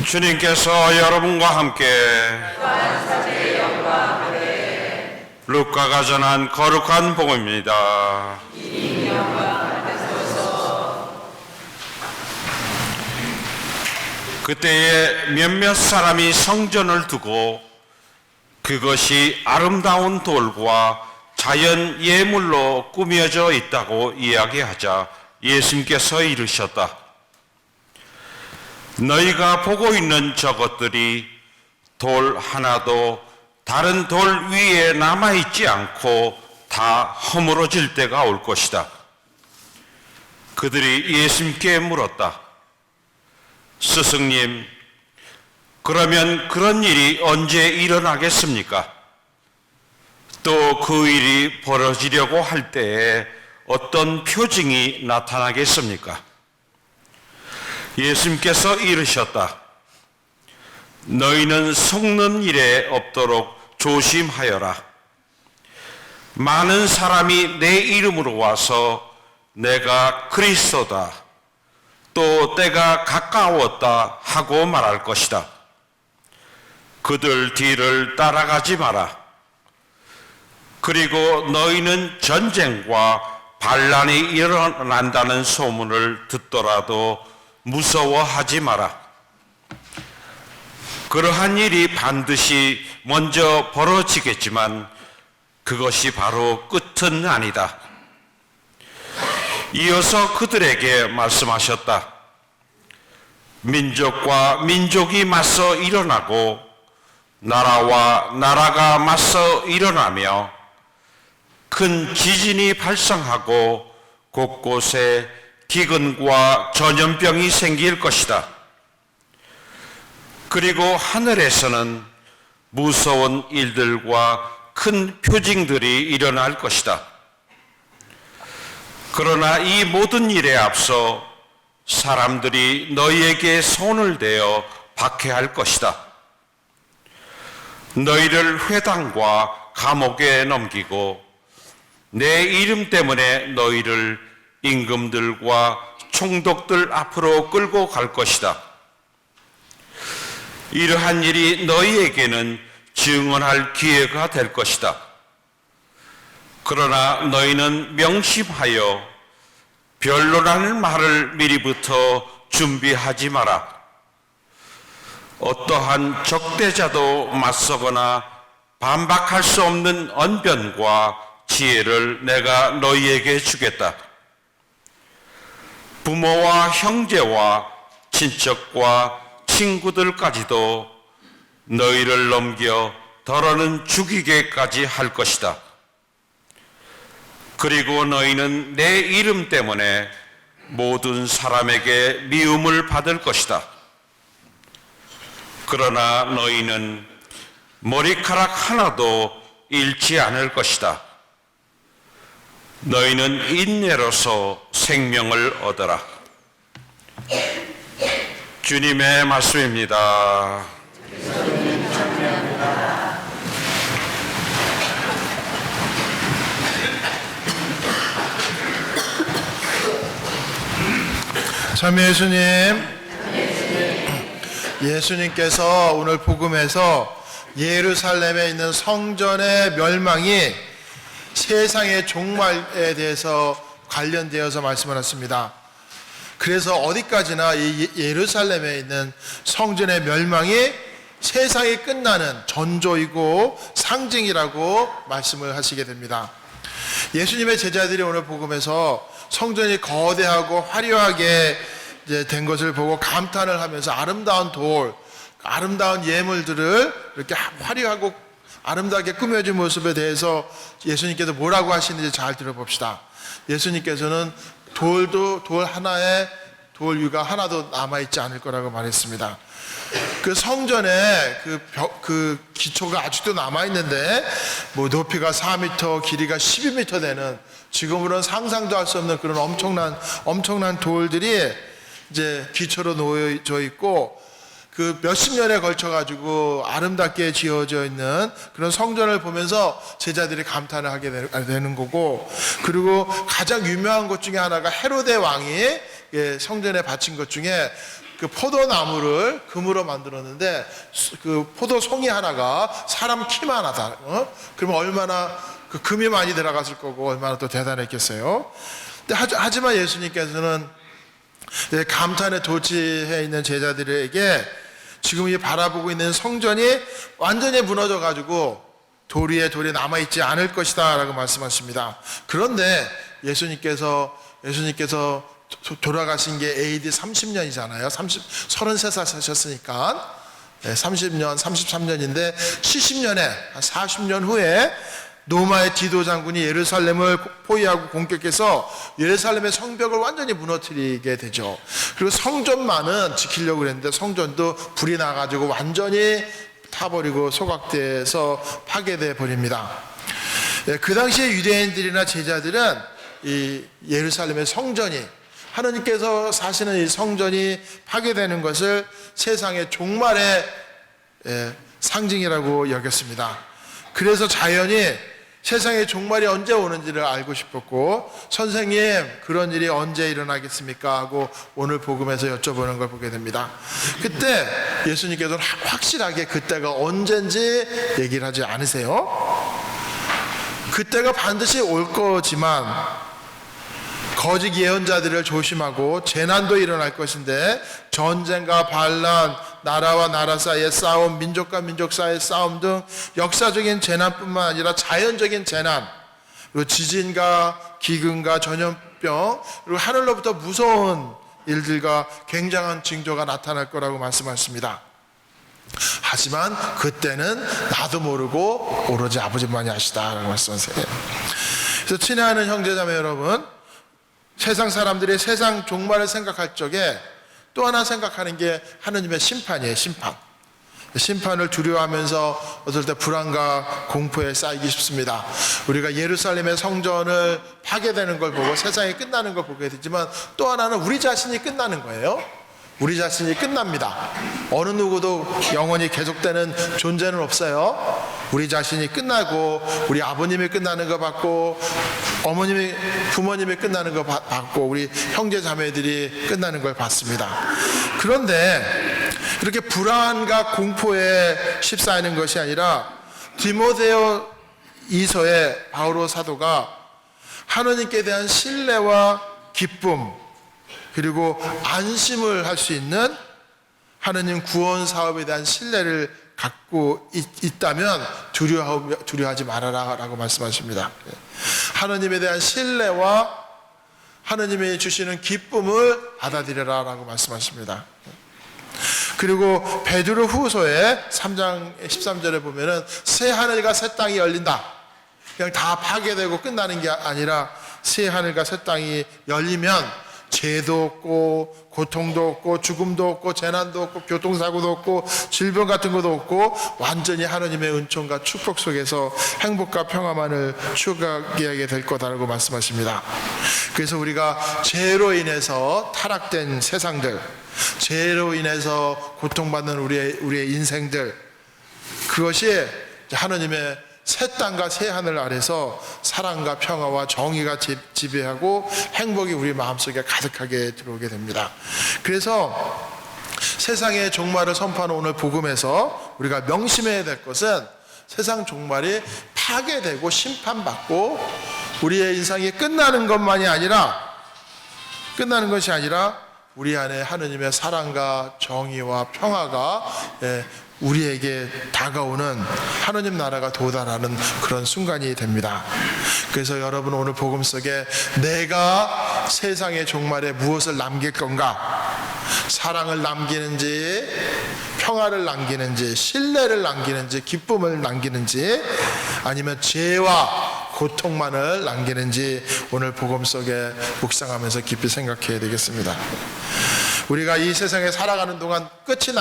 주님께서 여러분과 함께 루카가 전한 거룩한 복음입니다. 그때에 몇몇 사람이 성전을 두고 그것이 아름다운 돌과 자연 예물로 꾸며져 있다고 이야기하자 예수님께서 이르셨다. 너희가 보고 있는 저것들이 돌 하나도 다른 돌 위에 남아있지 않고 다 허물어질 때가 올 것이다. 그들이 예수님께 물었다. 스승님, 그러면 그런 일이 언제 일어나겠습니까? 또 그 일이 벌어지려고 할 때에 어떤 표징이 나타나겠습니까? 예수님께서 이르셨다. 너희는 속는 일에 없도록 조심하여라. 많은 사람이 내 이름으로 와서 내가 그리스도다, 또 때가 가까웠다 하고 말할 것이다. 그들 뒤를 따라가지 마라. 그리고 너희는 전쟁과 반란이 일어난다는 소문을 듣더라도 무서워하지 마라. 그러한 일이 반드시 먼저 벌어지겠지만 그것이 바로 끝은 아니다. 이어서 그들에게 말씀하셨다. 민족과 민족이 맞서 일어나고 나라와 나라가 맞서 일어나며 큰 지진이 발생하고 곳곳에 기근과 전염병이 생길 것이다. 그리고 하늘에서는 무서운 일들과 큰 표징들이 일어날 것이다. 그러나 이 모든 일에 앞서 사람들이 너희에게 손을 대어 박해할 것이다. 너희를 회당과 감옥에 넘기고 내 이름 때문에 너희를 임금들과 총독들 앞으로 끌고 갈 것이다. 이러한 일이 너희에게는 증언할 기회가 될 것이다. 그러나 너희는 명심하여 변론하는 말을 미리부터 준비하지 마라. 어떠한 적대자도 맞서거나 반박할 수 없는 언변과 지혜를 내가 너희에게 주겠다. 부모와 형제와 친척과 친구들까지도 너희를 넘겨 더러는 죽이게까지 할 것이다. 그리고 너희는 내 이름 때문에 모든 사람에게 미움을 받을 것이다. 그러나 너희는 머리카락 하나도 잃지 않을 것이다. 너희는 인내로서 생명을 얻어라. 주님의 말씀입니다. 참 예수님, 예수님께서 오늘 복음에서 예루살렘에 있는 성전의 멸망이 세상의 종말에 대해서 관련되어서 말씀을 하십니다. 그래서 어디까지나 이 예루살렘에 있는 성전의 멸망이 세상이 끝나는 전조이고 상징이라고 말씀을 하시게 됩니다. 예수님의 제자들이 오늘 복음에서 성전이 거대하고 화려하게 된 것을 보고 감탄을 하면서 아름다운 돌, 아름다운 예물들을 이렇게 화려하고 아름답게 꾸며진 모습에 대해서 예수님께서 뭐라고 하시는지 잘 들어봅시다. 예수님께서는 돌 하나에 돌 위가 하나도 남아있지 않을 거라고 말했습니다. 그 성전에 그 기초가 아직도 남아있는데 뭐 높이가 4m, 길이가 12m 되는 지금으로는 상상도 할 수 없는 그런 엄청난 돌들이 이제 기초로 놓여져 있고 그 몇십 년에 걸쳐 가지고 아름답게 지어져 있는 그런 성전을 보면서 제자들이 감탄을 하게 되는 거고, 그리고 가장 유명한 것 중에 하나가 헤로데 왕이 성전에 바친 것 중에 그 포도나무를 금으로 만들었는데 그 포도송이 하나가 사람 키만 하다. 그러면 얼마나 그 금이 많이 들어갔을 거고 얼마나 또 대단했겠어요. 근데 하지만 예수님께서는 감탄에 도취해 있는 제자들에게 지금 이 바라보고 있는 성전이 완전히 무너져 가지고 돌 위에 돌이 남아있지 않을 것이다 라고 말씀하십니다. 그런데 예수님께서 돌아가신 게 AD 30년이잖아요. 33살 사셨으니까 30년, 33년인데 70년에 한 40년 후에 로마의 디도 장군이 예루살렘을 포위하고 공격해서 예루살렘의 성벽을 완전히 무너뜨리게 되죠. 그리고 성전만은 지키려고 그랬는데 성전도 불이 나가지고 완전히 타버리고 소각돼서 파괴돼 버립니다. 그 당시에 유대인들이나 제자들은 이 예루살렘의 성전이 하나님께서 사시는 이 성전이 파괴되는 것을 세상의 종말의 상징이라고 여겼습니다. 그래서 자연히 세상의 종말이 언제 오는지를 알고 싶었고, 선생님 그런 일이 언제 일어나겠습니까 하고 오늘 복음에서 여쭤보는 걸 보게 됩니다. 그때 예수님께서는 확실하게 그때가 언젠지 얘기를 하지 않으세요. 그때가 반드시 올 거지만 거짓 예언자들을 조심하고 재난도 일어날 것인데, 전쟁과 반란, 나라와 나라 사이의 싸움, 민족과 민족 사이의 싸움 등 역사적인 재난뿐만 아니라 자연적인 재난, 그리고 지진과 기근과 전염병, 그리고 하늘로부터 무서운 일들과 굉장한 징조가 나타날 거라고 말씀하십니다. 하지만 그때는 나도 모르고 오로지 아버지만이 아시다라고 말씀하세요. 그래서 친애하는 형제자매 여러분, 세상 사람들이 세상 종말을 생각할 적에 또 하나 생각하는 게 하느님의 심판이에요. 심판을 두려워하면서 어떨 때 불안과 공포에 쌓이기 쉽습니다. 우리가 예루살렘의 성전을 파괴되는 걸 보고 세상이 끝나는 걸 보게 되지만, 또 하나는 우리 자신이 끝나는 거예요. 우리 자신이 끝납니다. 어느 누구도 영원히 계속되는 존재는 없어요. 우리 자신이 끝나고, 우리 아버님이 끝나는 거 받고, 부모님이 끝나는 거 받고, 우리 형제 자매들이 끝나는 걸 받습니다. 그런데 이렇게 불안과 공포에 휩싸이는 것이 아니라 디모데오 이서의 바오로 사도가 하나님께 대한 신뢰와 기쁨, 그리고 안심을 할 수 있는 하나님 구원 사업에 대한 신뢰를 갖고 있다면 두려워하지 말아라 라고 말씀하십니다. 하나님에 대한 신뢰와 하나님이 주시는 기쁨을 받아들여라 라고 말씀하십니다. 그리고 베드로 후서의 3장 13절에 보면은 새 하늘과 새 땅이 열린다. 그냥 다 파괴되고 끝나는 게 아니라 새 하늘과 새 땅이 열리면 죄도 없고 고통도 없고 죽음도 없고 재난도 없고 교통사고도 없고 질병 같은 것도 없고 완전히 하나님의 은총과 축복 속에서 행복과 평화만을 추구하게 될 거다라고 말씀하십니다. 그래서 우리가 죄로 인해서 타락된 세상들, 죄로 인해서 고통받는 우리의 인생들, 그것이 하나님의 새 땅과 새 하늘 아래서 사랑과 평화와 정의가 지배하고 행복이 우리 마음속에 가득하게 들어오게 됩니다. 그래서 세상의 종말을 선포하는 오늘 복음에서 우리가 명심해야 될 것은 세상 종말이 파괴되고 심판받고 우리의 인생이 끝나는 것이 아니라 우리 안에 하느님의 사랑과 정의와 평화가 우리에게 다가오는 하느님 나라가 도달하는 그런 순간이 됩니다. 그래서 여러분, 오늘 복음 속에 내가 세상의 종말에 무엇을 남길 건가? 사랑을 남기는지, 평화를 남기는지, 신뢰를 남기는지, 기쁨을 남기는지, 아니면 죄와 고통만을 남기는지 오늘 복음 속에 묵상하면서 깊이 생각해야 되겠습니다. 우리가 이 세상에 살아가는 동안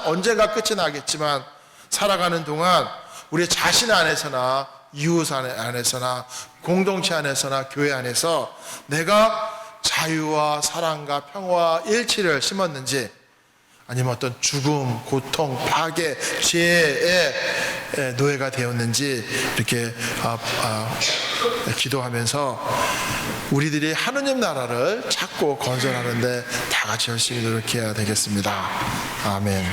언젠가 끝이 나겠지만, 살아가는 동안 우리 자신 안에서나 이웃 안에서나 공동체 안에서나 교회 안에서 내가 자유와 사랑과 평화와 일치를 심었는지, 아니면 어떤 죽음, 고통, 파괴, 죄에 노예가 되었는지 이렇게 기도하면서 우리들이 하느님 나라를 찾고 건설하는데 다 같이 열심히 노력해야 되겠습니다. 아멘.